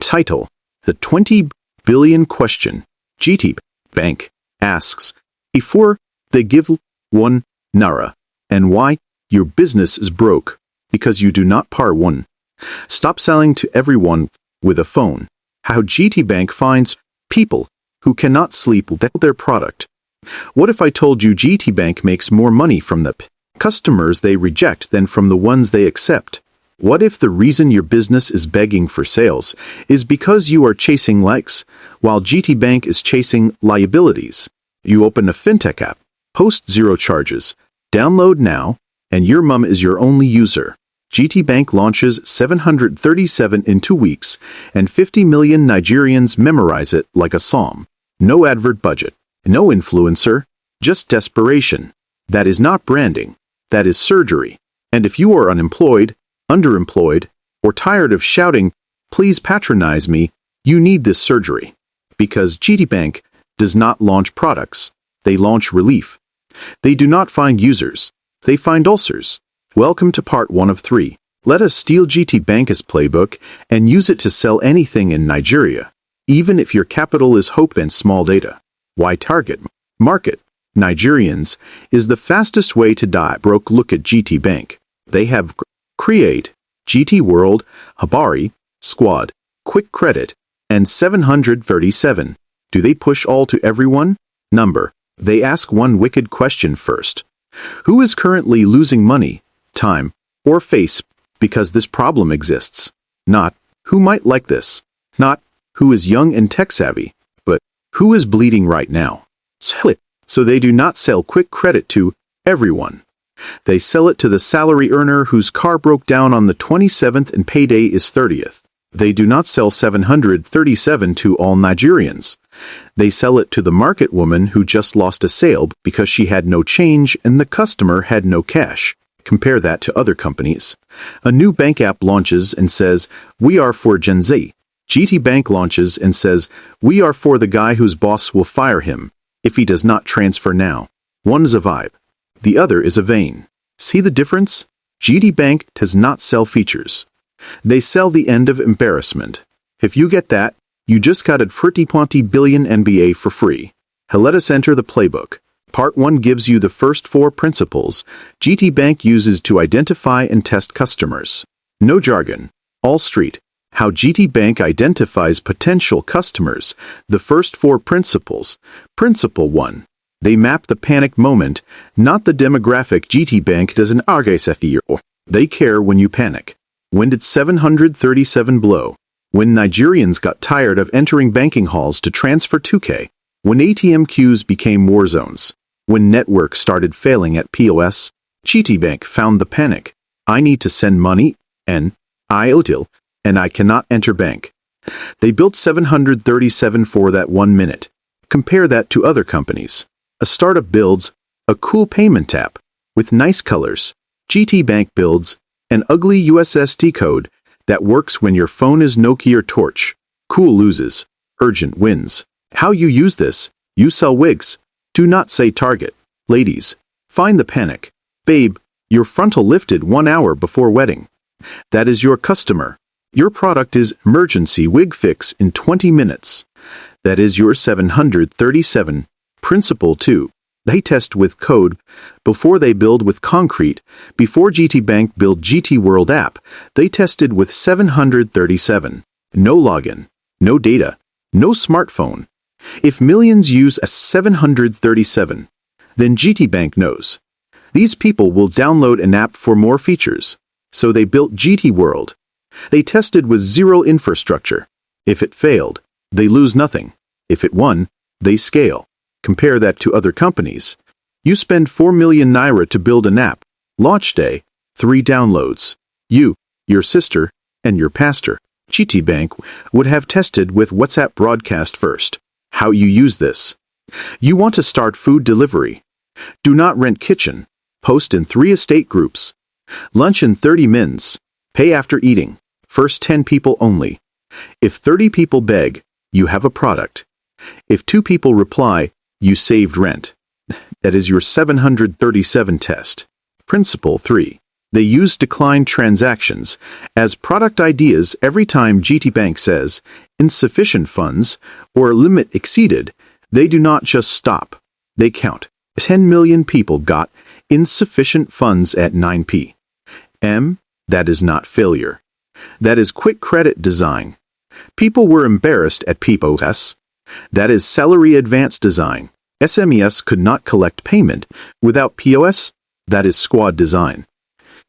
Title: The 20 Billion Question. GTBank asks, before they give 1 Naira, and why your business is broke, because you do not par 1. Stop selling to everyone with a phone. How GTBank finds people who cannot sleep without their product. What if I told you GTBank makes more money from the customers they reject than from the ones they accept? What if the reason your business is begging for sales is because you are chasing likes, while GTBank is chasing liabilities? You open a fintech app, post 0 charges, download now, and your mum is your only user. GTBank launches 737 in 2 weeks, and 50 million Nigerians memorize it like a psalm. No advert budget, no influencer, just desperation. That is not branding, that is surgery. And if you are unemployed, underemployed, or tired of shouting, "Please patronize me," you need this surgery. Because GTBank does not launch products, they launch relief. They do not find users, they find ulcers. Welcome to part 1 of 3. Let us steal GTBank's playbook and use it to sell anything in Nigeria, even if your capital is hope and small data. Why target market Nigerians is the fastest way to die broke. Look at GTBank. They have Create, GT World, Habari, Squad, Quick Credit, and 737. Do they push all to everyone? Number. They ask one wicked question first. Who is currently losing money, time, or face because this problem exists? Not, who might like this? Not, who is young and tech-savvy? But, who is bleeding right now? So they do not sell quick credit to everyone. They sell it to the salary earner whose car broke down on the 27th and payday is 30th. They do not sell 737 to all Nigerians. They sell it to the market woman who just lost a sale because she had no change and the customer had no cash. Compare that to other companies. A new bank app launches and says, "We are for Gen Z." GTBank launches and says, "We are for the guy whose boss will fire him if he does not transfer now." One is a vibe. The other is a vein. See the difference? GTBank does not sell features. They sell the end of embarrassment. If you get that, you just got a 20 billion NBA for free. Let us enter the playbook. Part 1 gives you the first 4 principles GTBank uses to identify and test customers. No jargon. All street. How GTBank identifies potential customers. The first 4 principles. Principle 1. They map the panic moment, not the demographic. GTBank doesn't argue. They care when you panic. When did 737 blow? When Nigerians got tired of entering banking halls to transfer 2K. When ATM queues became war zones. When network started failing at POS. GTBank found the panic. I need to send money, and I cannot enter bank. They built 737 for that 1 minute. Compare that to other companies. A startup builds a cool payment app with nice colors. GTBank builds an ugly USSD code that works when your phone is Nokia or Torch. Cool loses, urgent wins. How you use this? You sell wigs. Do not say Target. Ladies, find the panic. Babe, your frontal lifted 1 hour before wedding. That is your customer. Your product is emergency wig fix in 20 minutes. That is your 737. Principle 2. They test with code before they build with concrete. Before GTBank built GT World app, they tested with 737. No login, no data, no smartphone. If millions use a 737, then GTBank knows. These people will download an app for more features. So they built GT World. They tested with 0 infrastructure. If it failed, they lose nothing. If it won, they scale. Compare that to other companies. You spend 4 million Naira to build an app. Launch day, 3 downloads. You, your sister, and your pastor. GTBank would have tested with WhatsApp broadcast first. How you use this. You want to start food delivery. Do not rent kitchen. Post in 3 estate groups. Lunch in 30 mins. Pay after eating. First 10 people only. If 30 people beg, you have a product. If 2 people reply, you saved rent. That is your 737 test. Principle 3. They use declined transactions as product ideas every time GTBank says insufficient funds or limit exceeded. They do not just stop. They count. 10 million people got insufficient funds at 9 p.m. That is not failure. That is quick credit design. People were embarrassed at POS. That is salary advance design. SMEs could not collect payment without POS. That is squad design.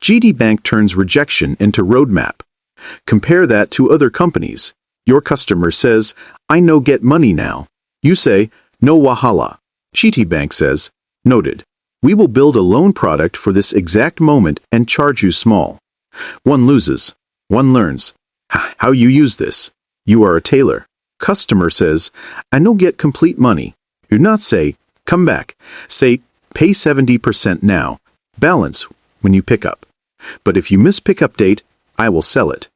GTBank turns rejection into roadmap. Compare that to other companies. Your customer says, I no get money now. You say, no wahala. GTBank says, noted. We will build a loan product for this exact moment and charge you small. One loses. One learns. How you use this. You are a tailor. Customer says, I no get complete money. Do not say, come back. Say, pay 70% now. Balance when you pick up. But if you miss pickup date, I will sell it.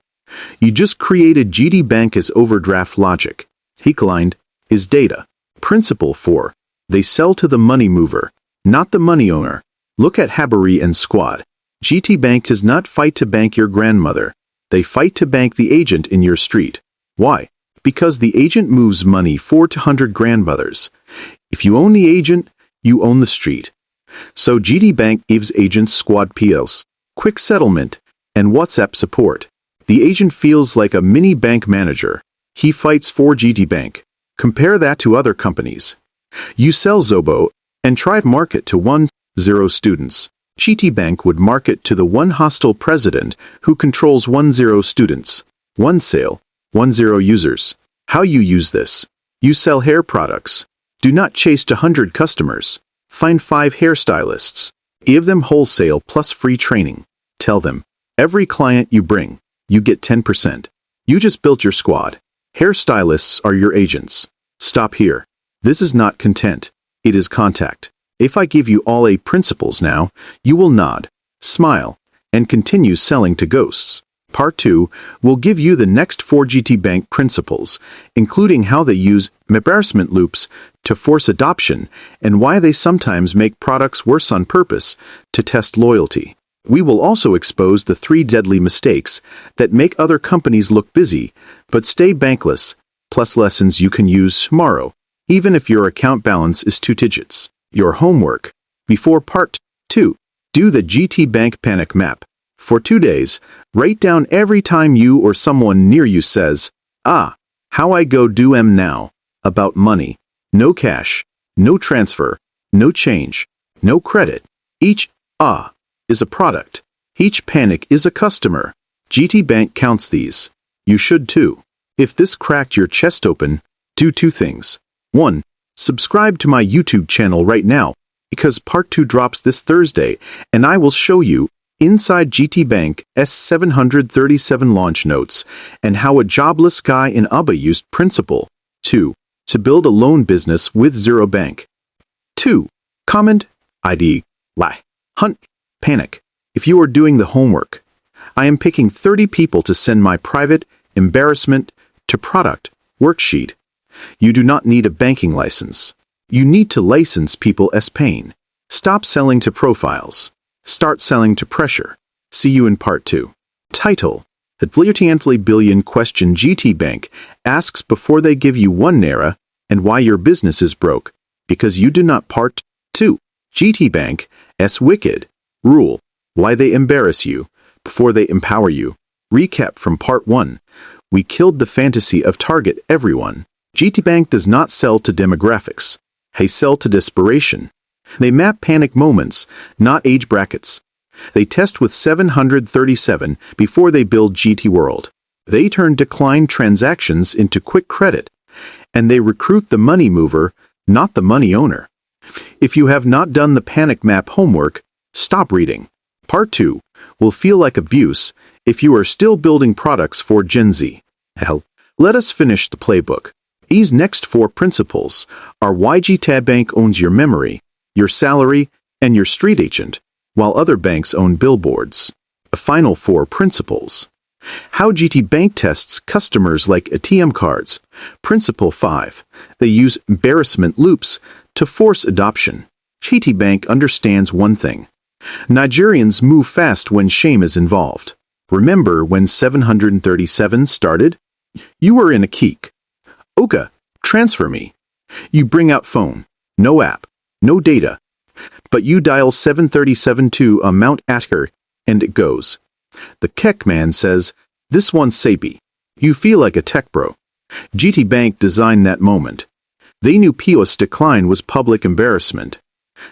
You just created GTBank as overdraft logic. Hecklined is data. Principle 4. They sell to the money mover, not the money owner. Look at Habari and Squad. GTBank does not fight to bank your grandmother. They fight to bank the agent in your street. Why? Because the agent moves money 400 grandmothers. If you own the agent, you own the street. So GTBank gives agents Squad PLs, quick settlement, and WhatsApp support. The agent feels like a mini bank manager. He fights for GTBank. Compare that to other companies. You sell Zobo and try to market to 10 students. GTBank would market to the one hostile president who controls 10 students. One sale, 10 users. How you use this? You sell hair products. Do not chase 100 customers. Find 5 hairstylists. Give them wholesale plus free training. Tell them, every client you bring, you get 10%. You just built your squad. Hairstylists are your agents. Stop here. This is not content. It is contact. If I give you all 8 principles now, you will nod, smile, and continue selling to ghosts. Part 2 will give you the next 4 GTBank principles, including how they use embarrassment loops to force adoption and why they sometimes make products worse on purpose to test loyalty. We will also expose the 3 deadly mistakes that make other companies look busy but stay bankless, plus lessons you can use tomorrow, even if your account balance is 2 digits. Your homework. Before Part 2, do the GTBank panic map. For 2 days, write down every time you or someone near you says, how I go do now, about money. No cash, no transfer, no change, no credit. Each is a product. Each panic is a customer. GTBank counts these. You should too. If this cracked your chest open, do 2 things. 1. Subscribe to my YouTube channel right now, because Part 2 drops this Thursday, and I will show you inside GTBank S737 launch notes and how a jobless guy in Aba used Principle 2 to build a loan business with Zero Bank. 2. Comment, ID, lie, hunt, panic. If you are doing the homework, I am picking 30 people to send my private embarrassment to product worksheet. You do not need a banking license. You need to license people as pain. Stop selling to profiles. Start selling to pressure. See you in Part 2. Title: The Flirtiantly Billion Question GTBank asks before they give you 1 naira and why your business is broke. Because you do not. Part 2. GTBank S Wicked Rule: Why they embarrass you before they empower you. Recap from Part 1. We killed the fantasy of target everyone. GTBank does not sell to demographics. They sell to desperation. They map panic moments, not age brackets. They test with 737 before they build GT World. They turn declined transactions into quick credit. And they recruit the money mover, not the money owner. If you have not done the panic map homework, stop reading. Part 2 will feel like abuse if you are still building products for Gen Z. Hell, let us finish the playbook. These next 4 principles are why GTBank owns your memory, your salary, and your street agent, while other banks own billboards. The final 4 principles. How GTBank tests customers like ATM cards. Principle 5. They use embarrassment loops to force adoption. GTBank understands one thing. Nigerians move fast when shame is involved. Remember when 737 started? You were in a keek. Oga, transfer me. You bring out phone. No app. No data. But you dial 737 to a Mount Atker, and it goes. The Keck man says, "This one's Sapi." You feel like a tech bro. GTBank designed that moment. They knew POS decline was public embarrassment.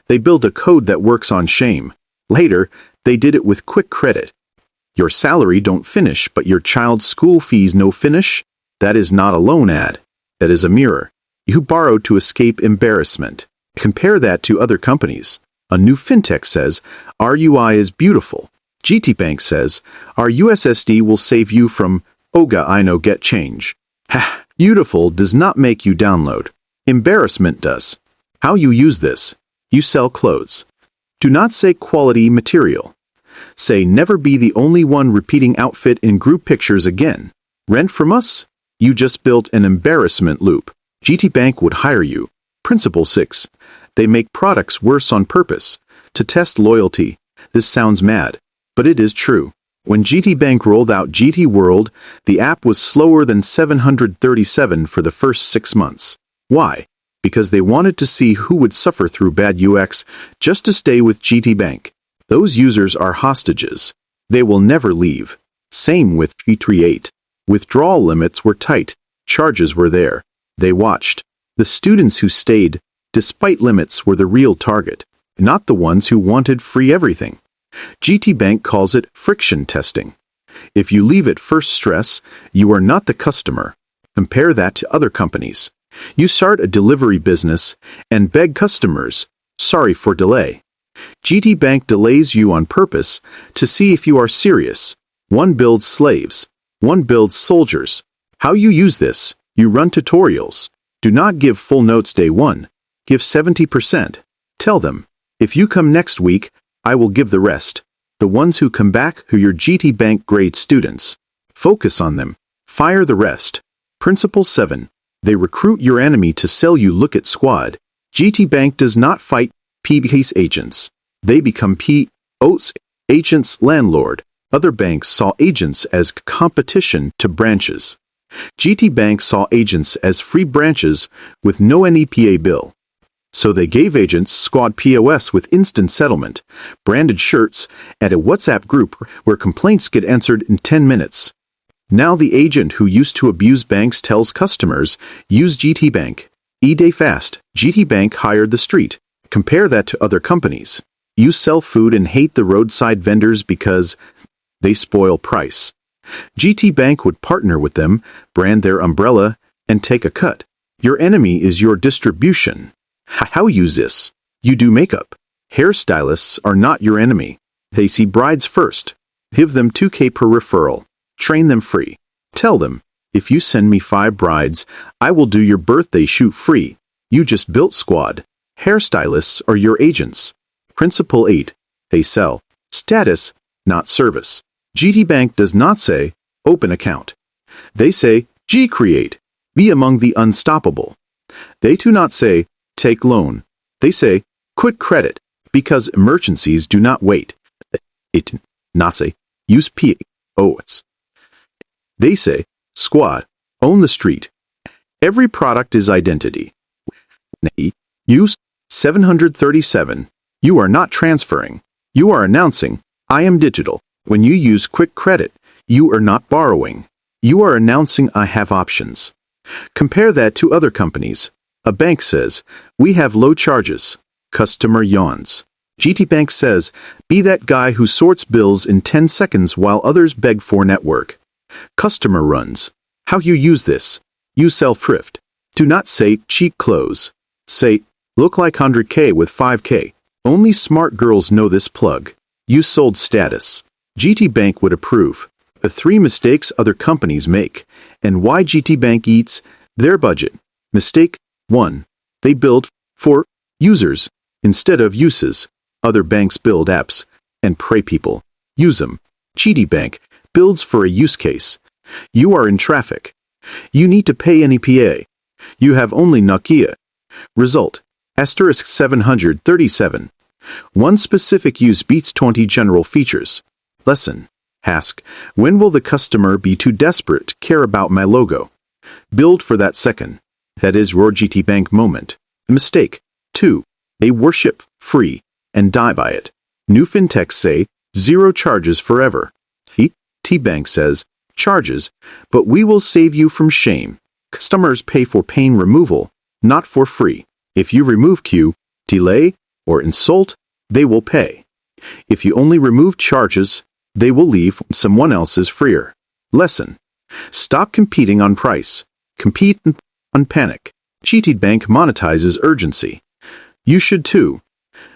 They built a code that works on shame. Later, they did it with quick credit. Your salary don't finish, but your child's school fees no finish? That is not a loan ad. That is a mirror. You borrowed to escape embarrassment. Compare that to other companies. A new fintech says, our UI is beautiful. GTBank says, our USSD will save you from, Oga I no get change. Ha, beautiful does not make you download. Embarrassment does. How you use this? You sell clothes. Do not say quality material. Say never be the only one repeating outfit in group pictures again. Rent from us? You just built an embarrassment loop. GTBank would hire you. Principle 6. They make products worse on purpose. To test loyalty. This sounds mad, but it is true. When GTBank rolled out GT World, the app was slower than 737 for the first 6 months. Why? Because they wanted to see who would suffer through bad UX just to stay with GTBank. Those users are hostages. They will never leave. Same with G38. Withdrawal limits were tight. Charges were there. They watched. The students who stayed, despite limits, were the real target, not the ones who wanted free everything. GTBank calls it friction testing. If you leave at first stress, you are not the customer. Compare that to other companies. You start a delivery business and beg customers, sorry for delay. GTBank delays you on purpose to see if you are serious. One builds slaves. One builds soldiers. How you use this? You run tutorials. Do not give full notes day one. Give 70%. Tell them, if you come next week, I will give the rest. The ones who come back who your GTBank grade students. Focus on them. Fire the rest. Principle 7. They recruit your enemy to sell you. Look at Squad. GTBank does not fight PBS agents. They become POS agents landlord. Other banks saw agents as competition to branches. GTBank saw agents as free branches with no NEPA bill. So they gave agents Squad POS with instant settlement, branded shirts, and a WhatsApp group where complaints get answered in 10 minutes. Now the agent who used to abuse banks tells customers, use GTBank. E-day fast. GTBank hired the street. Compare that to other companies. You sell food and hate the roadside vendors because they spoil price. GTBank would partner with them, brand their umbrella, and take a cut. Your enemy is your distribution. How use this? You do makeup. Hairstylists are not your enemy. They see brides first. Give them 2K per referral. Train them free. Tell them, if you send me 5 brides, I will do your birthday shoot free. You just built Squad. Hairstylists are your agents. Principle 8. They sell status, not service. GTBank does not say, open account. They say, G-create. Be among the unstoppable. They do not say, take loan. They say, quick credit, because emergencies do not wait. It not say, use POS. They say, Squad, own the street. Every product is identity. Use 737. You are not transferring. You are announcing, I am digital. When you use quick credit, you are not borrowing. You are announcing I have options. Compare that to other companies. A bank says, we have low charges. Customer yawns. GTBank says, be that guy who sorts bills in 10 seconds while others beg for network. Customer runs. How you use this? You sell thrift. Do not say cheap clothes. Say, look like 100K with 5K. Only smart girls know this plug. You sold status. GTBank would approve. The 3 mistakes other companies make, and why GTBank eats their budget. Mistake 1. They build for users instead of uses. Other banks build apps and pray people use them. GTBank builds for a use case. You are in traffic. You need to pay NEPA. You have only Nokia. Result: *737. One specific use beats 20 general features. Lesson. Ask, when will the customer be too desperate to care about my logo? Build for that second. That is your GTBank moment. Mistake. 2. They worship free and die by it. New fintechs say, zero charges forever. GTBank says, charges, but we will save you from shame. Customers pay for pain removal, not for free. If you remove queue, delay, or insult, they will pay. If you only remove charges, they will leave when someone else is freer. Lesson. Stop competing on price. Compete on panic. GTBank monetizes urgency. You should too.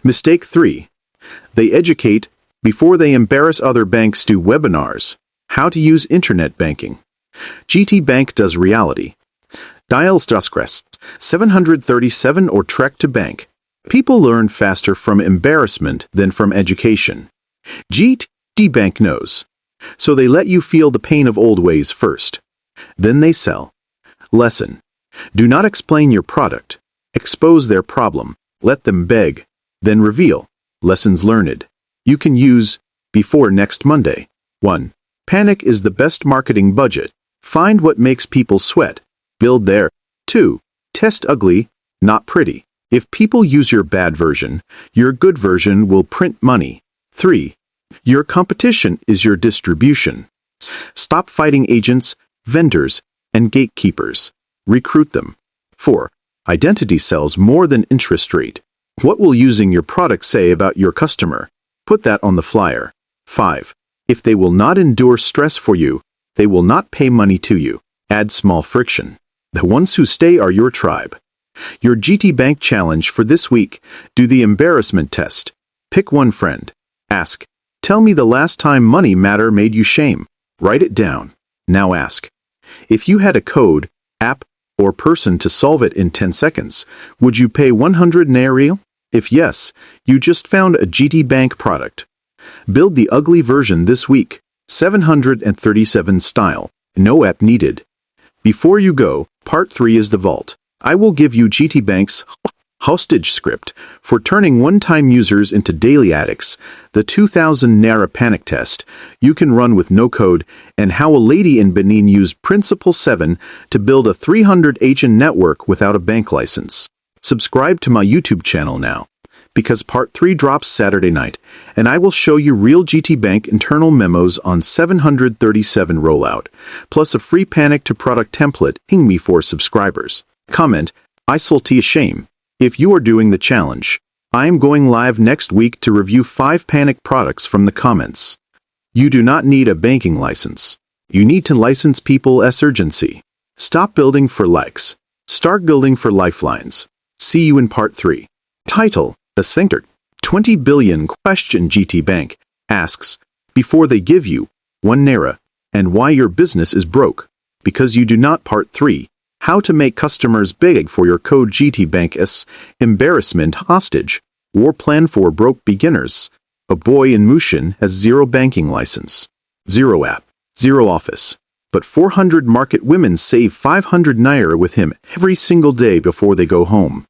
Mistake 3. They educate before they embarrass other banks. Do webinars. How to use internet banking. GTBank does reality. Dial *crest 737 or trek to bank. People learn faster from embarrassment than from education. GTBank knows. So they let you feel the pain of old ways first. Then they sell. Lesson. Do not explain your product. Expose their problem. Let them beg. Then reveal. Lessons learned. You can use before next Monday. 1. Panic is the best marketing budget. Find what makes people sweat. Build there. 2. Test ugly, not pretty. If people use your bad version, your good version will print money. 3. Your competition is your distribution. Stop fighting agents, vendors, and gatekeepers. Recruit them. 4. Identity sells more than interest rate. What will using your product say about your customer? Put that on the flyer. 5. If they will not endure stress for you, they will not pay money to you. Add small friction. The ones who stay are your tribe. Your GTBank challenge for this week: do the embarrassment test. Pick one friend. Ask, tell me the last time money matter made you shame. Write it down. Now ask, if you had a code, app, or person to solve it in 10 seconds, would you pay 100 naira? If yes, you just found a GTBank product. Build the ugly version this week. 737 style. No app needed. Before you go, part 3 is the vault. I will give you GTBank's hostage script for turning one-time users into daily addicts, the 2000 naira panic test you can run with no code, and how a lady in Benin used Principle 7 to build a 300-agent network without a bank license. Subscribe to my YouTube channel now, because part 3 drops Saturday night, and I will show you real GTBank internal memos on 737 rollout, plus a free panic to product template. Ping me for subscribers. Comment, I salty a shame. If you are doing the challenge, I am going live next week to review 5 panic products from the comments. You do not need a banking license. You need to license people's urgency. Stop building for likes. Start building for lifelines. See you in part 3. Title, The Thinker. 20 billion question GTBank asks, before they give you 1 naira, and why your business is broke. Because you do not. Part 3. How to make customers beg for your code. GTBank's embarrassment hostage. War plan for broke beginners. A boy in Mushin has 0 banking license, 0 app, 0 office. But 400 market women save 500 naira with him every single day before they go home.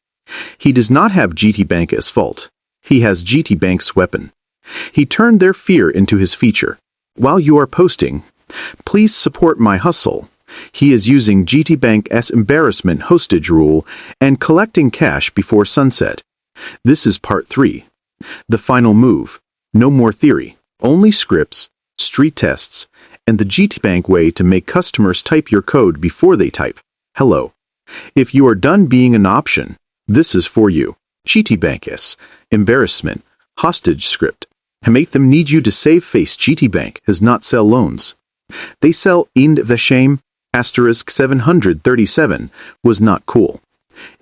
He does not have GTBank's fault. He has GTBank's weapon. He turned their fear into his feature. While you are posting, please support my hustle. He is using GTBank's embarrassment hostage rule and collecting cash before sunset. This is part 3. The final move. No more theory. Only scripts, street tests, and the GTBank way to make customers type your code before they type hello. If you are done being an option, this is for you. GTBank's embarrassment hostage script. Make them need you to save face. GTBank does not sell loans. They sell in the shame. Asterisk 737 was not cool.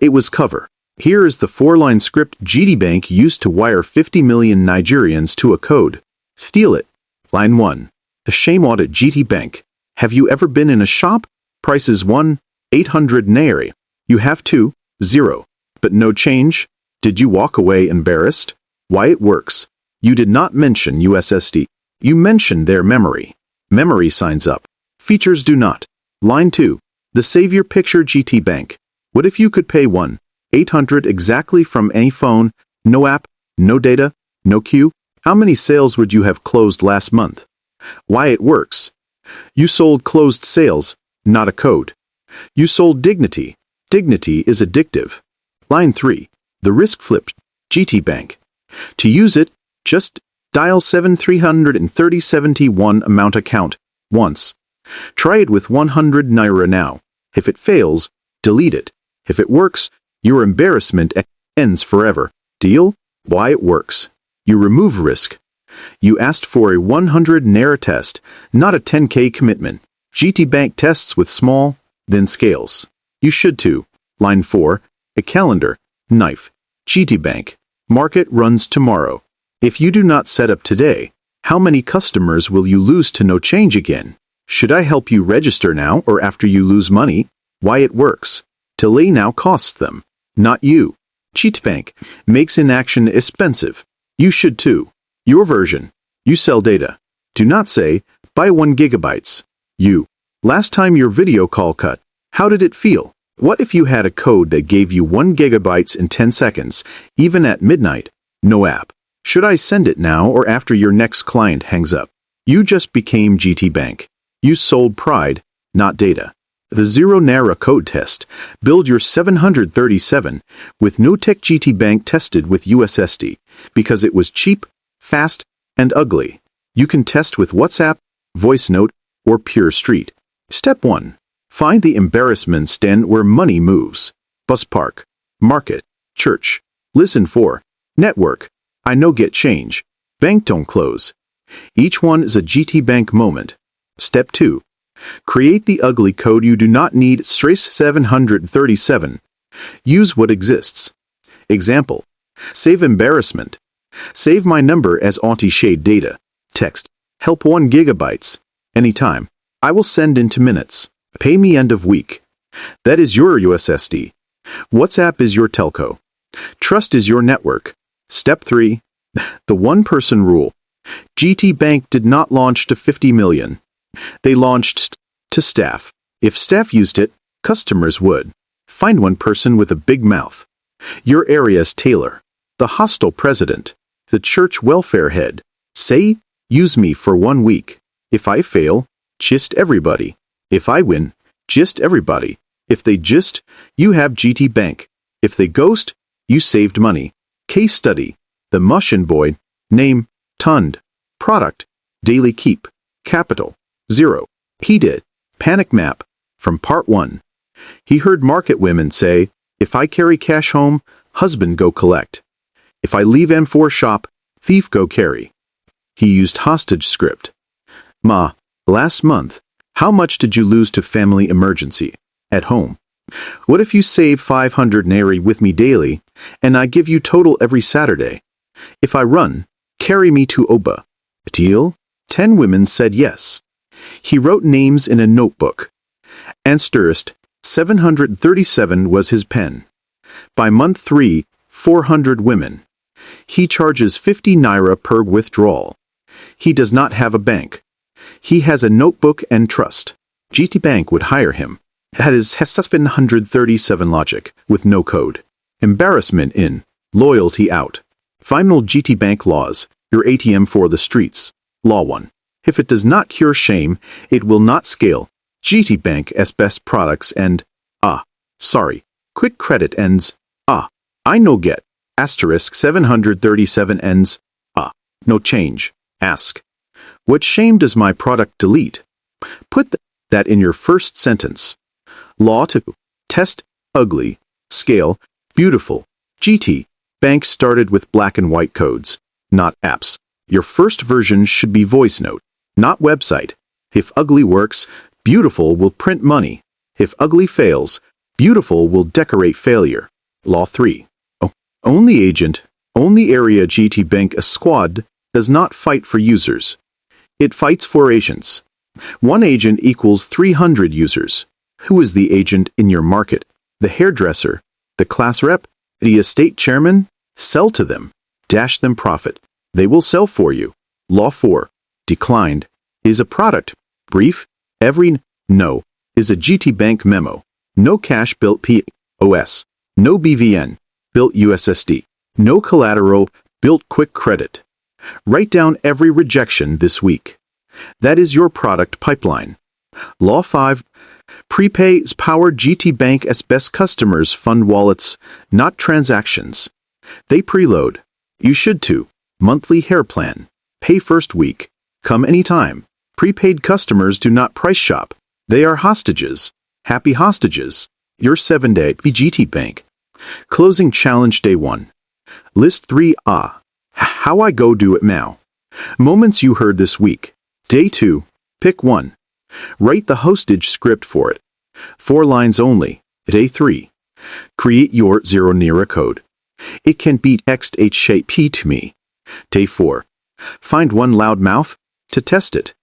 It was cover. Here is the 4-line script GTBank used to wire 50 million Nigerians to a code. Steal it. Line 1. The shame audit. GTBank. Have you ever been in a shop? Prices 1, 800 naira. You have 2, 0. But no change? Did you walk away embarrassed? Why it works. You did not mention USSD. You mentioned their memory. Memory signs up. Features do not. Line 2. The savior picture. GTBank. What if you could pay 1, 800 exactly from any phone, no app, No data, no queue. How many sales would you have closed last month? Why it works. You sold closed sales, not a code. You sold dignity. Dignity is addictive. Line 3. The risk flip. GTBank. To use it, just dial 733071 amount account once. Try it with 100 Naira now. If it fails, delete it. If it works, your embarrassment ends forever. Deal? Why it works. You remove risk. You asked for a 100 Naira test, not a 10K commitment. GTBank tests with small, then scales. You should too. Line 4. A calendar. Knife. GTBank. Market runs tomorrow. If you do not set up today, how many customers will you lose to no change again? Should I help you register now or after you lose money? Why it works. Delay now costs them, not you. GTBank makes inaction expensive. You should too. Your version. You sell data. Do not say, buy 1 gigabytes. You. Last time your video call cut, how did it feel? What if you had a code that gave you 1 gigabytes in 10 seconds, even at midnight? No app. Should I send it now or after your next client hangs up? You just became GTBank. You sold pride, not data. The 0 Naira code test. Build your 737 with no tech. GTBank tested with USSD because it was cheap, fast, and ugly. You can test with WhatsApp, voice note, or pure street. Step 1. Find the embarrassment stand where money moves. Bus park, market, church. Listen for network. I know get change. Bank don't close. Each one is a GTBank moment. Step 2. Create the ugly code. You do not need stress 737. Use what exists. Example. Save embarrassment. Save my number as anti-shade data. Text. Help 1 gigabytes. Anytime. I will send into minutes. Pay me end of week. That is your USSD. WhatsApp is your telco. Trust is your network. Step 3. The one-person rule. GTBank did not launch to 50 million. They launched to staff. If staff used it, customers would. Find one person with a big mouth. Your area's tailor. The hostel president. The church welfare head. Say, use me for 1 week. If I fail, just everybody. If I win, just everybody. If they just, you have GTBank. If they ghost, you saved money. Case study. The Mushin boy. Name, Tund. Product, daily keep. Capital, 0. He did. Panic map. From part 1. He heard market women say, if I carry cash home, husband go collect. If I leave M4 shop, thief go carry. He used hostage script. Ma, last month, how much did you lose to family emergency? At home. What if you save 500 Naira with me daily, and I give you total every Saturday? If I run, carry me to Oba. Deal? 10 women said yes. He wrote names in a notebook. Answerist, 737 was his pen. By month 3, 400 women. He charges 50 Naira per withdrawal. He does not have a bank. He has a notebook and trust. GTBank would hire him. That is 137 logic, with no code. Embarrassment in, loyalty out. Final GTBank laws, your ATM for the streets. Law 1. If it does not cure shame, it will not scale. GTBank as best products and, sorry, quick credit ends, I no get, asterisk 737 ends, no change, ask. What shame does my product delete? Put that in your first sentence. Law 2. Test, ugly, scale, beautiful. GTBank started with black and white codes, not apps. Your first version should be voice note, not website. If ugly works, beautiful will print money. If ugly fails, beautiful will decorate failure. Law 3. Only agent, only area. GTBank a squad does not fight for users. It fights for agents. 1 agent equals 300 users. Who is the agent in your market? The hairdresser, the class rep, the estate chairman? Sell to them. Dash them profit. They will sell for you. Law 4. Declined. Is a product. Brief. Every no. Is a GTBank memo. No cash built POS. No BVN. Built USSD. No collateral. built quick credit. Write down every rejection this week. That is your product pipeline. Law 5. Prepay's powered GTBank as best customers fund wallets, not transactions. They preload. You should too. Monthly hair plan. Pay first week. Come anytime. Prepaid customers do not price shop. They are hostages. Happy hostages. Your 7-day GTBank. Closing challenge day 1. List 3. How I go do it now. Moments you heard this week. Day 2. Pick 1. Write the hostage script for it. 4 lines only. Day 3. Create your 0 Naira code. It can beat XHP to me. Day 4. Find one loud mouth to test it.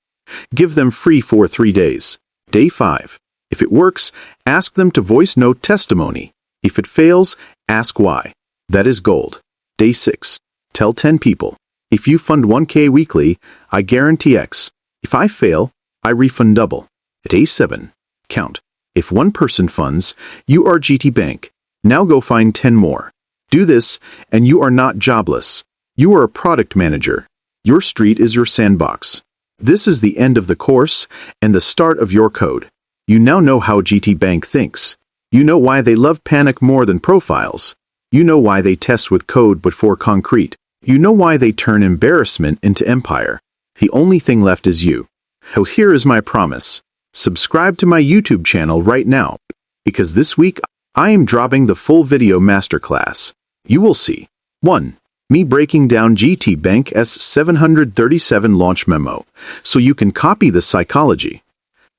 Give them free for 3 days. Day 5. If it works, ask them to voice note testimony. If it fails, ask why. That is gold. Day 6. Tell 10 people. If you fund 1K weekly, I guarantee X. If I fail, I refund double. Day 7. Count. If one person funds, you are GTBank. Now go find 10 more. Do this, and you are not jobless. You are a product manager. Your street is your sandbox. This is the end of the course and the start of your code. You now know how GTBank thinks. You know why they love panic more than profiles. You know why they test with code but for concrete. You know why they turn embarrassment into empire. The only thing left is you. So here is my promise. Subscribe to my YouTube channel right now, because this week I am dropping the full video masterclass. You will see 1. Me breaking down GTBank S737 launch memo, so you can copy the psychology.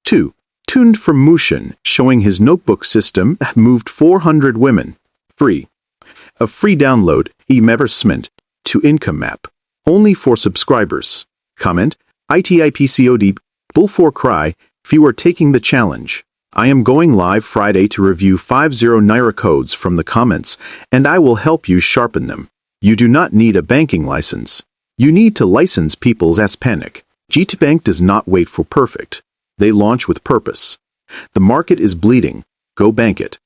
2. Tuned from Mushin, showing his notebook system moved 400 women. 3. A free download, e-meversment, to income map, only for subscribers. Comment, ITIPCOD, bull for cry, if you are taking the challenge. I am going live Friday to review 50 Naira codes from the comments, and I will help you sharpen them. You do not need a banking license. You need to license people's ass panic. GTBank does not wait for perfect. They launch with purpose. The market is bleeding. Go bank it.